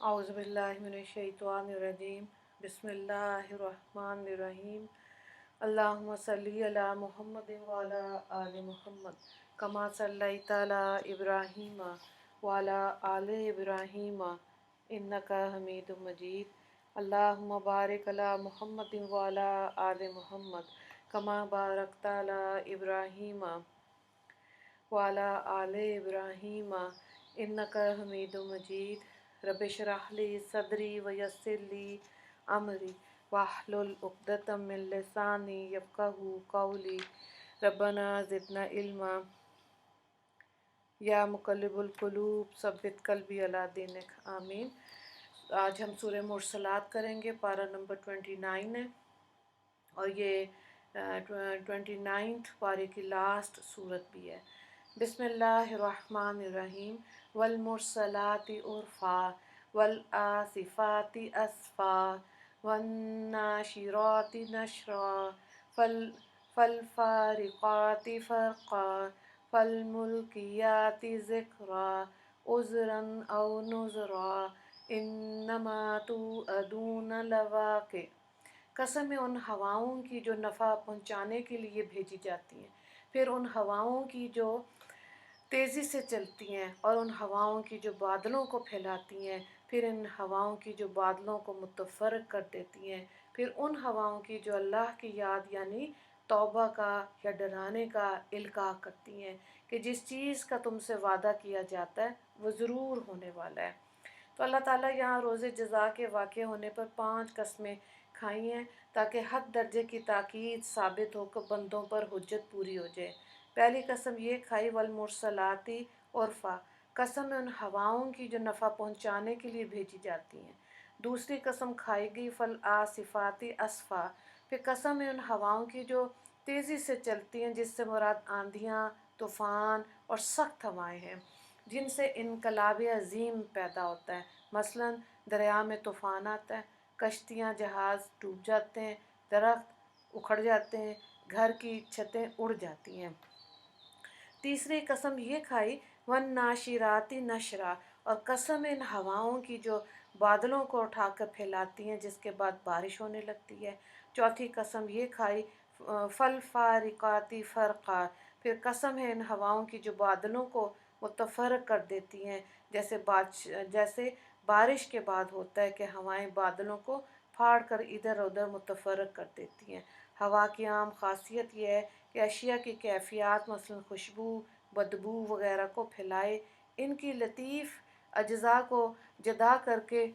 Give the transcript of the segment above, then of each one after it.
औज़ु बिल्लाहि मिनश्शैतानिर्रजीम बिस्मिल्लाहिर्रहमानिर्रहीम अल्लाहुम्मा सल्लि अला मुहम्मदिन व अला आलि मुहम्मद कमा सल्लैता अला इब्राहीम व अला आलि इब्राहीम इन्नका हमीदुम मजीद। अल्लाहुम्मा बारिक अला मुहम्मदिन व अला आलि मुहम्मद कमा बारकता अला इब्राहीम व अला आलि इब्राहीम इन्नका हमीदुम मजीद। रब्बि इश्रह ली सदरी व यस्सिर ली अमरी वाहलुल उक़दतम मिन लिसानी यफ़क़हू क़ौली। रब्बना ज़िदना इल्मा या मुक़ल्लिबुल क़ुलूब सब्बित क़ल्बी अला दीनिक। आमीन। आज हम सूरह मुरसलात करेंगे। पारा नंबर 29 है और ये 29th पारे की लास्ट सूरत भी है। बिस्मिल्लाहिर्रहमानिर्रहीम। वल मुरसलाति उर्फ़ा वल आसिफ़ाति अस्फ़ा वन नाशिराति नशरा फल फ़ारिक़ाति फ़रक़ा फ़ल्मुल्क़ियाति ज़िक्रा उज़्रन औ नुज़रा इन्नमा तुअदून लवाक़ि। कसम है उन हवाओं की जो नफ़ा पहुँचाने के लिए भेजी जाती हैं, फिर उन हवाओं की जो तेज़ी से चलती हैं और उन हवाओं की जो बादलों को फैलाती हैं, फिर इन हवाओं की जो बादलों को मुतफ़र्रिक़ कर देती हैं, फिर उन हवाओं की जो अल्लाह की याद यानी तौबा का या डराने का इल्क़ा करती हैं कि जिस चीज़ का तुमसे वादा किया जाता है वो ज़रूर होने वाला है। तो अल्लाह ताला यहाँ रोज़े जज़ा के वाक़े होने पर 5 कस्में खाई हैं ताकि हद दर्जे की ताकीद साबित होकर बंदों पर हुज्जत पूरी हो जाए। पहली कसम ये खाई वल मुरसलाती उर्फ़ा, कसम है उन हवाओं की जो नफ़ा पहुँचाने के लिए भेजी जाती हैं। दूसरी कसम खाई गई फल आसिफ़ाती अस्फ़ा, फिर कसम है उन हवाओं की जो तेज़ी से चलती हैं, जिससे मुराद आंधियाँ, तूफ़ान और सख्त हवाएँ हैं जिनसे इनकलाब अज़ीम पैदा होता है। मसलन दरिया में तूफ़ान आता है, कश्तियाँ जहाज़ डूब जाते हैं, दरख्त उखड़ जाते हैं, घर की छतें उड़ जाती हैं। तीसरी कसम ये खाई वन नाशिराती नशरा, और कसम इन हवाओं की जो बादलों को उठाकर फैलाती हैं जिसके बाद बारिश होने लगती है। चौथी कसम ये खाई फल फ़ारिक़ाति फ़रक़ा, फिर कसम है इन हवाओं की जो बादलों को मुतफ़र्रिक़ कर देती हैं, जैसे बारिश के बाद होता है कि हवाएं बादलों को फाड़ कर इधर उधर मुतफ़र्रिक़ कर देती हैं। हवा की आम ख़ासियत यह है कि अशिया की कैफ़ियत मसलन खुशबू, बदबू वग़ैरह को फैलाए, इनकी लतीफ़ अज्ज़ा को जदा करके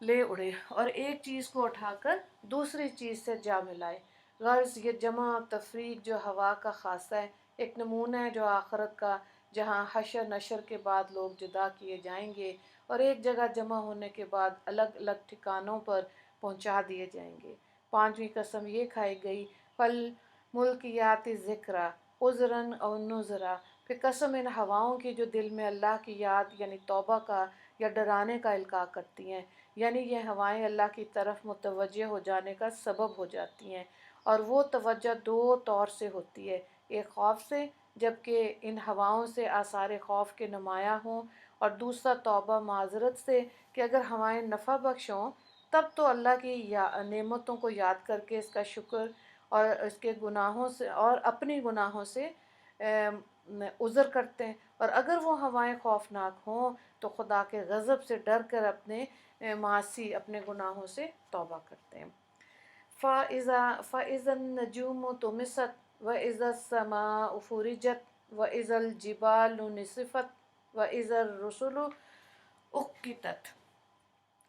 ले उड़े और एक चीज़ को उठाकर दूसरी चीज़ से जा मिलाए। गर्ज़ ये जमा तफ़रीक जो हवा का ख़ासा है, एक नमूना है जो आखिरत का, जहाँ हशर नशर के बाद लोग जुदा किए जाएंगे और एक जगह जमा होने के बाद अलग अलग ठिकानों पर पहुँचा दिए जाएंगे। पांचवी कसम ये खाई गई फल मुल्कियाति ज़िक्रा उज़रन और नुज़रा, फिर कसम इन हवाओं की जो दिल में अल्लाह की याद यानी तौबा का या डराने का इल्क़ा करती हैं, यानी ये हवाएं अल्लाह की तरफ मुतवज्जह हो जाने का सबब हो जाती हैं। और वो तवज्जो दो तौर से होती है, एक खौफ से जबकि इन हवाओं से आसार खौफ के नुमायाँ हों, और दूसरा तौबा माज़रत से कि अगर हवाएं नफ़ा बख्श हों तब तो अल्लाह की नेमतों को याद करके इसका शुक्र और इसके गुनाहों से और अपने गुनाहों से उज़र करते हैं। और अगर वो हवाएं खौफनाक हों तो खुदा के गज़ब से डर कर अपने मासी अपने गुनाहों से तौबा करते हैं। फ़इज़न नजूम तुमिसत व इज़ा समाउ फ़ुरिजत व इज़ल जिबालु निसिफ़त व इज़र रुसुलु उक़्क़ितत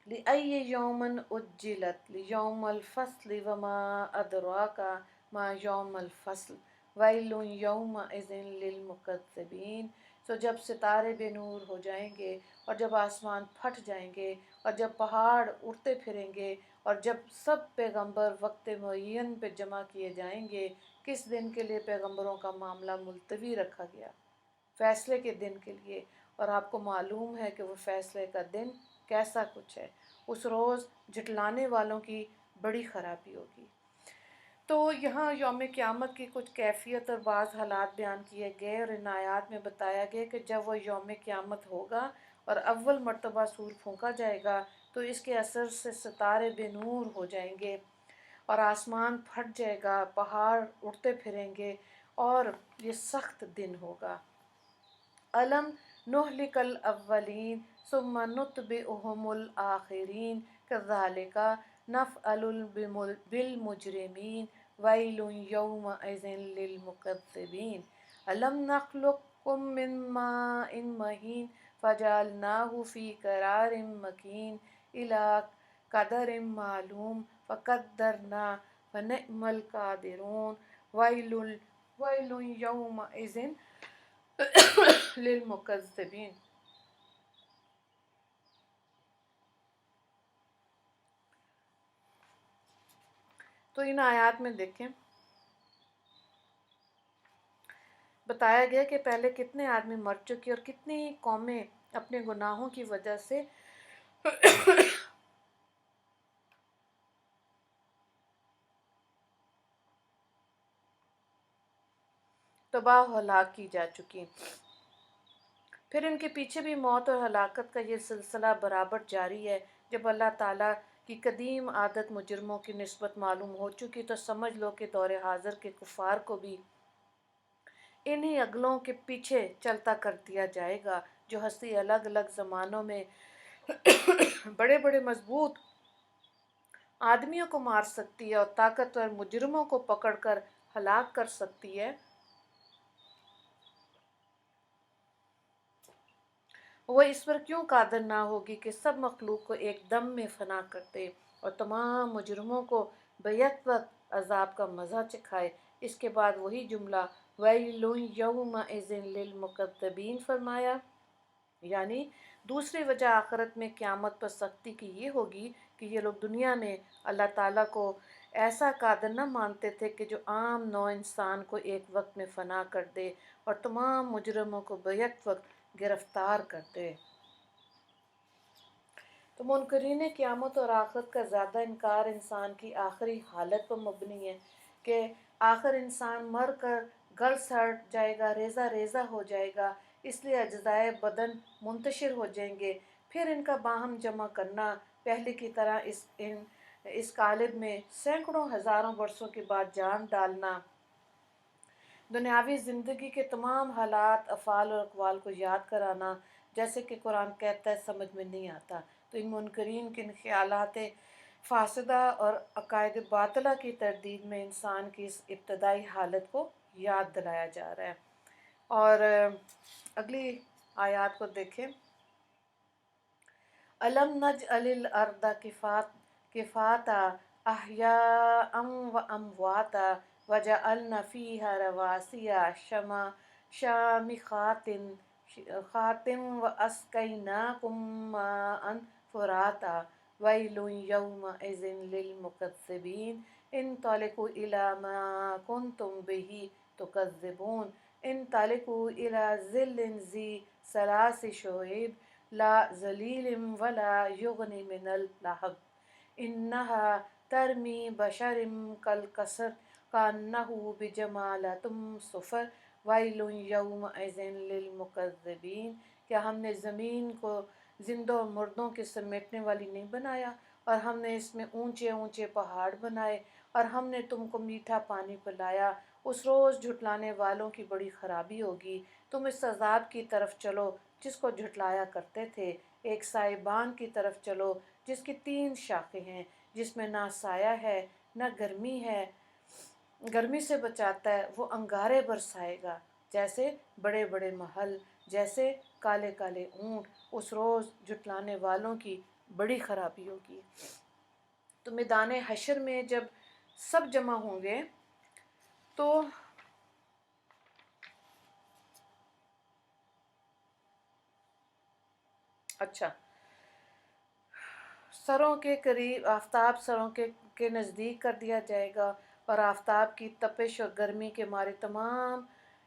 लिअय्यि यौमिन उज्जिलत लियौमिल फ़स्ल व मा अदराका मा यौमुल फ़स्ल वैलुन यौमइज़िन लिलमुकज़्ज़िबीन। तो जब सितारे बेनूर हो जाएंगे और जब आसमान फट जाएंगे और जब पहाड़ उड़ते फिरेंगे और जब सब पैगंबर वक्त मुअय्यन पे जमा किए जाएंगे, किस दिन के लिए पैगंबरों का मामला मुलतवी रखा गया? फ़ैसले के दिन के लिए। और आपको मालूम है कि वो फ़ैसले का दिन कैसा कुछ है। उस रोज़ झुटलाने वालों की बड़ी ख़राबी होगी। तो यहाँ यौम क़यामत की कुछ कैफ़ियत और बाज़ हालात बयान किए गए और इन आयात में बताया गया कि जब वह यौम क़यामत होगा اور اول مرتبہ سور پھونکا جائے گا تو اس کے اثر سے ستارے بے نور ہو جائیں گے اور آسمان پھٹ جائے گا، پہاڑ اڑتے پھریں گے اور یہ سخت دن ہوگا۔ علم نہلک الاولین ثم نتبعهم الآخرین کذالک نفعل بالمجرمین ویل یومئذ للمکذبین۔ علم نخلقکم من ماء مہین فجعلناہ فی قرار مکین الی قدر معلوم فقدرنا فنعم القادرون ویل یومئذ للمکذبین۔ تو ان آیات میں دیکھیں بتایا گیا کہ پہلے کتنے آدمی مر چکے اور کتنی قومیں اپنے گناہوں کی وجہ سے تباہ و ہلاک کی جا چکی۔ پھر ان کے پیچھے بھی موت اور ہلاکت کا یہ سلسلہ برابر جاری ہے۔ جب اللہ تعالیٰ کی قدیم عادت مجرموں کی نسبت معلوم ہو چکی تو سمجھ لو کہ دور حاضر کے کفار کو بھی انہی عقلوں کے پیچھے چلتا کر دیا جائے گا۔ جو ہستی الگ الگ زمانوں میں بڑے بڑے مضبوط آدمیوں کو مار سکتی ہے اور طاقتور مجرموں کو پکڑ کر ہلاک کر سکتی ہے، وہ اس پر کیوں قادر نہ ہوگی کہ سب مخلوق کو ایک دم میں فنا کر دے اور تمام مجرموں کو بیک وقت عذاب کا مزہ چکھائے۔ اس کے بعد وہی جملہ وَيْلٌ يَوْمَئِذٍ لِّلْمُكَذِّبِينَ فرمایا، یعنی دوسری وجہ آخرت میں قیامت پر سختی کی یہ ہوگی کہ یہ لوگ دنیا میں اللہ تعالیٰ کو ایسا قادر نہ مانتے تھے کہ جو عام نو انسان کو ایک وقت میں فنا کر دے اور تمام مجرموں کو بیک وقت گرفتار کر دے۔ تو منکرین قیامت اور آخرت کا زیادہ انکار انسان کی آخری حالت پر مبنی ہے کہ آخر انسان مر کر گل سڑ جائے گا، ریزہ ریزہ ہو جائے گا، اس لیے اجزائے بدن منتشر ہو جائیں گے۔ پھر ان کا باہم جمع کرنا پہلے کی طرح اس قالب میں سینکڑوں ہزاروں برسوں کے بعد جان ڈالنا، دنیاوی زندگی کے تمام حالات، افعال اور اقوال کو یاد کرانا جیسے کہ قرآن کہتا ہے، سمجھ میں نہیں آتا۔ تو ان منکرین کے ان خیالات فاسدہ اور عقائد باطلہ کی تردید میں انسان کی اس ابتدائی حالت کو یاد دلایا جا رہا ہے۔ اور اگلی آیات کو دیکھیں، أَلَمْ نَجْعَلِ الْأَرْضَ كِفَاتًا أَحْيَاءً وَأَمْوَاتًا وَجَعَلْنَا فِيهَا رَوَاسِيَ شَامِخَاتٍ وَأَسْقَيْنَاكُم مَّاءً فُرَاتًا وَيْلٌ يَوْمَئِذٍ لِّلْمُكَذِّبِينَ انطَلِقُوا إِلَىٰ مَا كُنتُم بِهِ تُكَذِّبُونَ انطَلِقُوا إِلَىٰ ظِلٍّ ذِي ثَلَاثِ شُعَبٍ لا ذلیل ولا یغنی من اللہب انہا ترمی بشر کالقصر کانہ بجمالت صفر ویل یومئذ للمکذبین۔ کیا ہم نے زمین کو زندوں اور مردوں کے سمیٹنے والی نہیں بنایا، اور ہم نے اس میں اونچے اونچے پہاڑ بنائے، اور ہم نے تم کو میٹھا پانی پلایا؟ اس روز جھٹلانے والوں کی بڑی خرابی ہوگی۔ تم اس عذاب کی طرف چلو جس کو جھٹلایا کرتے تھے، ایک سائبان کی طرف چلو جس کی 3 شاخیں ہیں، جس میں نہ سایہ ہے نہ گرمی ہے، گرمی سے بچاتا ہے، وہ انگارے برسائے گا جیسے بڑے بڑے محل، جیسے کالے کالے اونٹ۔ اس روز جھٹلانے والوں کی بڑی خرابی ہوگی۔ تو میدان حشر میں جب سب جمع ہوں گے تو اچھا، سروں کے قریب آفتاب سروں کے نزدیک کر دیا جائے گا، اور آفتاب کی تپش اور گرمی کے مارے تمام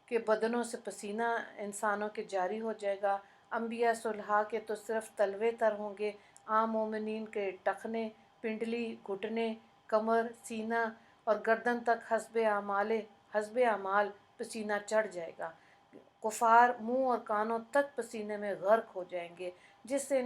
کے بدنوں سے پسینہ انسانوں کے جاری ہو جائے گا۔ انبیاء صلحاء کے تو صرف تلوے تر ہوں گے، عام مومنین کے ٹخنے، پنڈلی، گھٹنے، کمر، سینہ اور گردن تک حسب اعمال پسینہ چڑھ جائے گا۔ کفار منہ اور کانوں تک پسینے میں غرق ہو جائیں گے۔ جس سے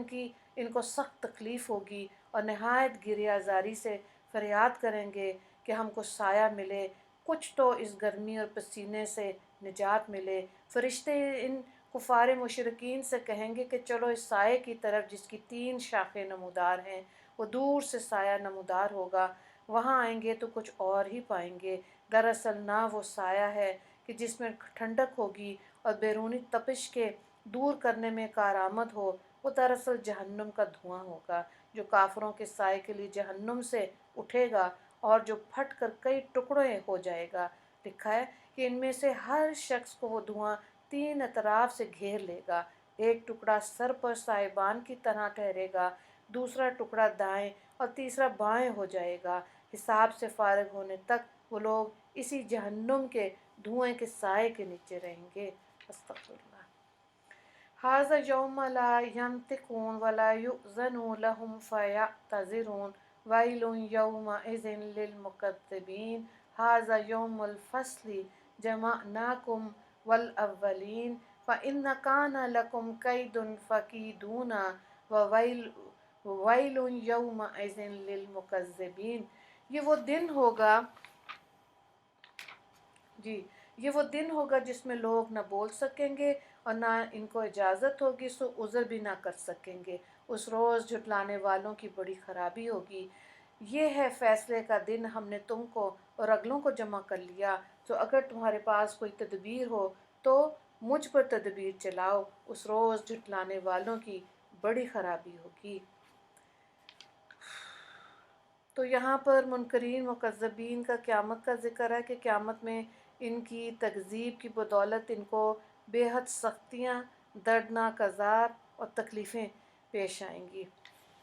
इनको सख्त तकलीफ़ होगी और नहायत गिरियाजारी से फरियाद करेंगे कि हमको साया मिले, कुछ तो इस गर्मी और पसीने से निजात मिले। फरिश्ते इन कुफार मुशरिकीन से कहेंगे कि चलो इस साए की तरफ जिसकी 3 शाखें नमूदार हैं, वो दूर से साया नमूदार होगा, वहाँ आएंगे तो कुछ और ही पाएंगे। दरअसल ना वो साया है कि जिसमें ठंडक होगी और बैरूनी तपिश के दूर करने में कारआमद हो, वो दरअसल जहन्नुम का धुआं होगा जो काफरों के साए के लिए जहन्नुम से उठेगा और जो फट कर कई टुकड़े हो जाएगा। लिखा है कि इनमें से हर शख्स को वो धुआं 3 अतराफ से घेर लेगा। एक टुकड़ा सर पर साहिबान की तरह ठहरेगा, दूसरा टुकड़ा दाएं और तीसरा बाएं हो जाएगा। हिसाब से फारिग होने तक वो लोग इसी जहन्नुम के धुएं के साए के नीचे रहेंगे। अस्तगफिरुल्लाह। हाज़ा यौम ला यंतिकून वला युज़नु लहुम फ़यअतज़िरून वैलुन यौमइज़िन लिलमुकज़्ज़िबीन हाज़ा यौमुल फ़स्लि जमअनाकुम वल अव्वलीन फ़इन कान लकुम कैदुन फ़कीदूना वैलुन यौमइज़िन लिलमुकज़्ज़िबीन। ये वो दिन होगा जी, ये वो दिन होगा जिसमें लोग न बोल सकेंगे और ना इनको इजाज़त होगी, सो उज़र भी ना कर सकेंगे। उस रोज़ झुटलाने वालों की बड़ी खराबी होगी। ये है फ़ैसले का दिन, हमने तुमको और अगलों को जमा कर लिया, तो अगर तुम्हारे पास कोई तदबीर हो तो मुझ पर तदबीर चलाओ। उस रोज़ झुटलाने वालों की बड़ी खराबी होगी। तो यहाँ पर मुनकरीन मुकज़्ज़बीन का क़यामत का ज़िक्र है कि क़यामत में इनकी तकज़ीब की बदौलत इनको बेहद सख्तियाँ, दर्दनाक अज़ाब और तकलीफ़ें पेश आएंगी।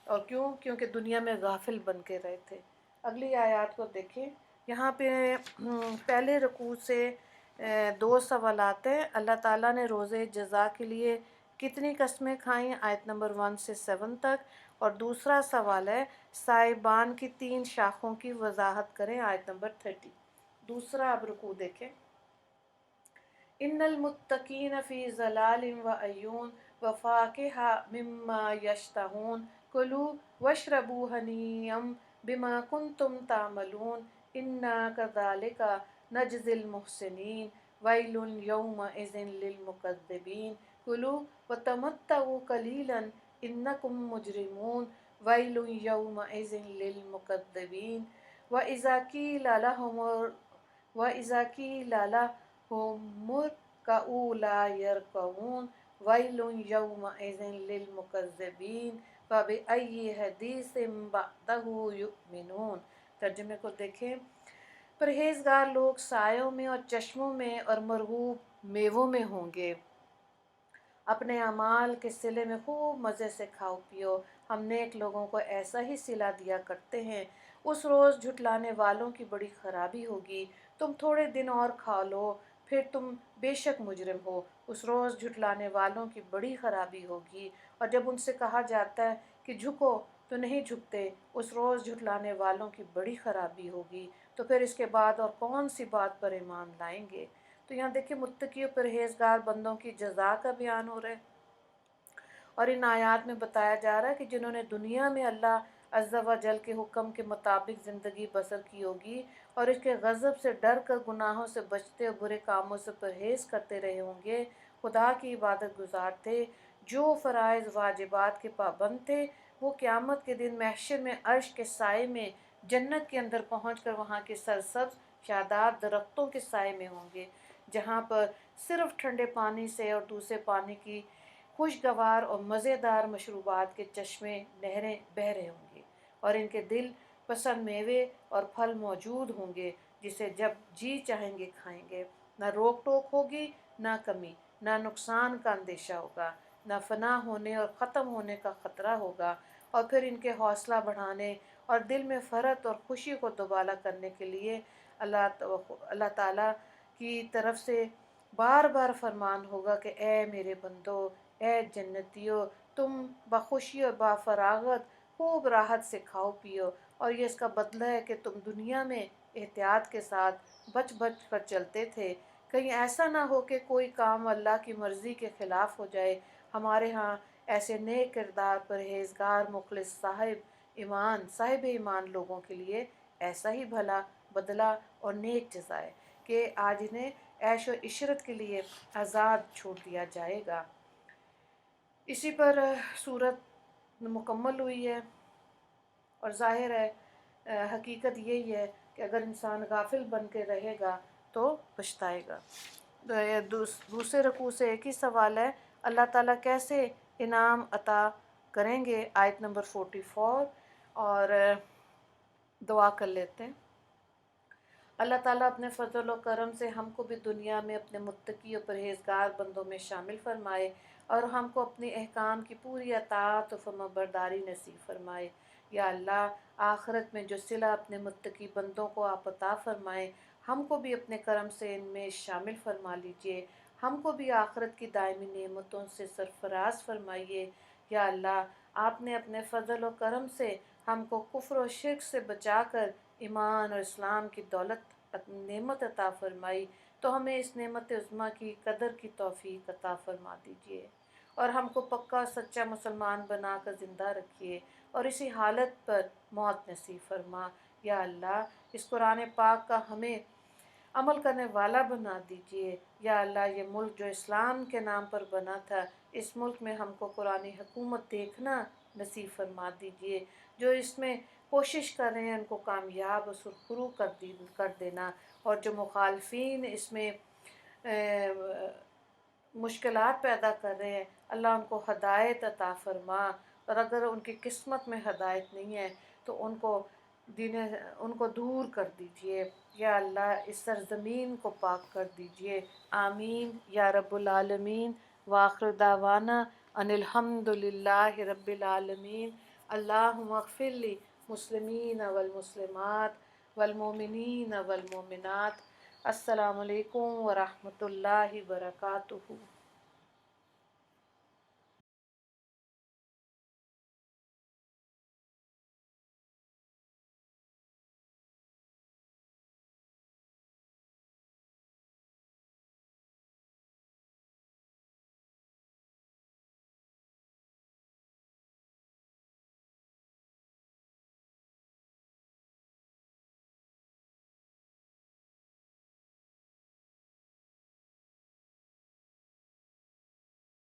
और क्यों? क्योंकि दुनिया में गाफिल बन के रहे थे। अगली आयत को देखें। यहाँ पे पहले रुकू से 2 सवालात हैं। अल्लाह ताला ने रोज़े जज़ा के लिए कितनी कस्में खाईं, आयत नंबर 1 से 7 तक। और दूसरा सवाल है साहिबान की 3 शाखों की वजाहत करें, आयत नंबर 30। दूसरा अब रुकू देखें। इन्नल मुत्तकीन फ़ी ज़लालिन व अयून व फ़ाकिहा मिम्मा यश्तहून कुलू वशरबू हनीयम बिमा कुंतुम तामलून इन्ना कज़ालिका नजज़िल मुहसिनीन वैलुन यौमइज़िन लिलमुकज़्ज़िबीन कुलू व तमत्तऊ कलीलन इन्नकुम मुजरिमून वैलुन यौमइज़िन लिलमुकज़्ज़िबीन व इज़ा क़ीला लहुमुरकऊ ला यरकऊन वैलुन यौमइज़िन लिलमुकज़्ज़िबीन फ़बिअय्यि हदीसिम बअदहु युमिनून। तर्जुमे को देखें। परहेज़गार लोग सायों में और चश्मों में और मरगूब मेवों में होंगे। अपने अमाल के सिले में खूब मज़े से खाओ पियो, हम नेक लोगों को ऐसा ही सिला दिया करते हैं। उस रोज़ झुटलाने वालों की बड़ी खराबी होगी। तुम थोड़े दिन और खा लो, फिर तुम बेशक मुजरिम हो। उस रोज़ झुटलाने वालों की बड़ी खराबी होगी। और जब उनसे कहा जाता है कि झुको तो नहीं झुकते, उस रोज़ झुटलाने वालों की बड़ी खराबी होगी। तो फिर इसके बाद और कौन सी बात पर ईमान लाएंगे। तो यहाँ देखिए मुत्तकी और परहेज़गार बंदों की जज़ा का बयान हो रहा है। और इन आयात में बताया जा रहा है कि जिन्होंने दुनिया में अल्लाह अज़्ज़ा व जल के हुक्म के मुताबिक ज़िंदगी बसर की होगी और इसके गज़ब से डर कर गुनाहों से बचते और बुरे कामों से परहेज़ करते रहे होंगे, खुदा की इबादत गुजार थे, जो फ़राइज़ वाजिबात के पाबंद थे, वो क़यामत के दिन महशर में अर्श के साए में जन्नत के अंदर पहुँच कर वहाँ के सरसब्ज़ शादाब दरख्तों के साए में होंगे, जहाँ पर सिर्फ़ ठंडे पानी से और दूसरे पानी की खुशगवार और मज़ेदार मशरूबात के चश्मे नहरें बह रहे होंगे और इनके दिल पसंद मेवे और फल मौजूद होंगे, जिसे जब जी चाहेंगे खाएंगे। ना रोक टोक होगी, ना कमी, ना नुकसान का अंदेशा होगा, ना फना होने और ख़त्म होने का ख़तरा होगा। और फिर इनके हौसला बढ़ाने और दिल में फ़रहत और ख़ुशी को दुबाला करने के लिए अल्लाह ताला की तरफ से बार बार फरमान होगा कि ए मेरे बंदो, ए जन्नतियों, तुम बखुशी और बाफरागत खूब राहत से खाओ पियो, और ये इसका बदला है कि तुम दुनिया में एहतियात के साथ बच बच कर चलते थे। कहीं ऐसा ना हो कि कोई काम अल्लाह की मर्ज़ी के ख़िलाफ़ हो जाए। हमारे यहाँ ایسے نیک کردار پرہیزگار مخلص صاحب ایمان لوگوں کے لیے ایسا ہی بھلا بدلہ اور نیک جزا ہے کہ آج انہیں عیش و عشرت کے لیے آزاد چھوڑ دیا جائے گا۔ اسی پر صورت مکمل ہوئی ہے، اور ظاہر ہے حقیقت یہی ہے کہ اگر انسان غافل بن کے رہے گا تو پچھتائے گا۔ دوسرے رکوع سے ایک ہی سوال ہے، اللہ تعالیٰ کیسے انعام عطا کریں گے؟ آیت نمبر 44، اور دعا کر لیتے ہیں۔ اللہ تعالیٰ اپنے فضل و کرم سے ہم کو بھی دنیا میں اپنے متقی و پرہیزگار بندوں میں شامل فرمائے، اور ہم کو اپنی احکام کی پوری اطاعت و فرمانبرداری نصیب فرمائے۔ یا اللہ، آخرت میں جو صلہ اپنے متقی بندوں کو آپ عطا فرمائیں، ہم کو بھی اپنے کرم سے ان میں شامل فرما لیجئے، ہم کو بھی آخرت کی دائمی نعمتوں سے سرفراز فرمائیے۔ یا اللہ، آپ نے اپنے فضل و کرم سے ہم کو کفر و شرک سے بچا کر ایمان اور اسلام کی دولت نعمت عطا فرمائی، تو ہمیں اس نعمت عظمیٰ کی قدر کی توفیق عطا فرما دیجیے، اور ہم کو پکا سچا مسلمان بنا کر زندہ رکھیے، اور اسی حالت پر موت نصیب فرما۔ یا اللہ، اس قرآن پاک کا ہمیں عمل کرنے والا بنا دیجیے۔ یا اللہ، یہ ملک جو اسلام کے نام پر بنا تھا، اس ملک میں ہم کو قرآن حکومت دیکھنا نصیب فرما دیجیے۔ جو اس میں کوشش کر رہے ہیں ان کو کامیاب و سرخرو کر دینا، اور جو مخالفین اس میں مشکلات پیدا کر رہے ہیں، اللہ ان کو ہدایت عطا فرما، اور اگر ان کی قسمت میں ہدایت نہیں ہے تو ان کو دور کر دیجیے۔ یا اللہ، اس سرزمین کو پاک کر دیجیے۔ آمین یا رب العالمین۔ وآخر دعوانا ان الحمد للہ رب العالمین۔ اللہم اغفر لی مسلمین والمسلمات والمؤمنین والمؤمنات۔ السلام علیکم ورحمۃ اللہ وبرکاتہ۔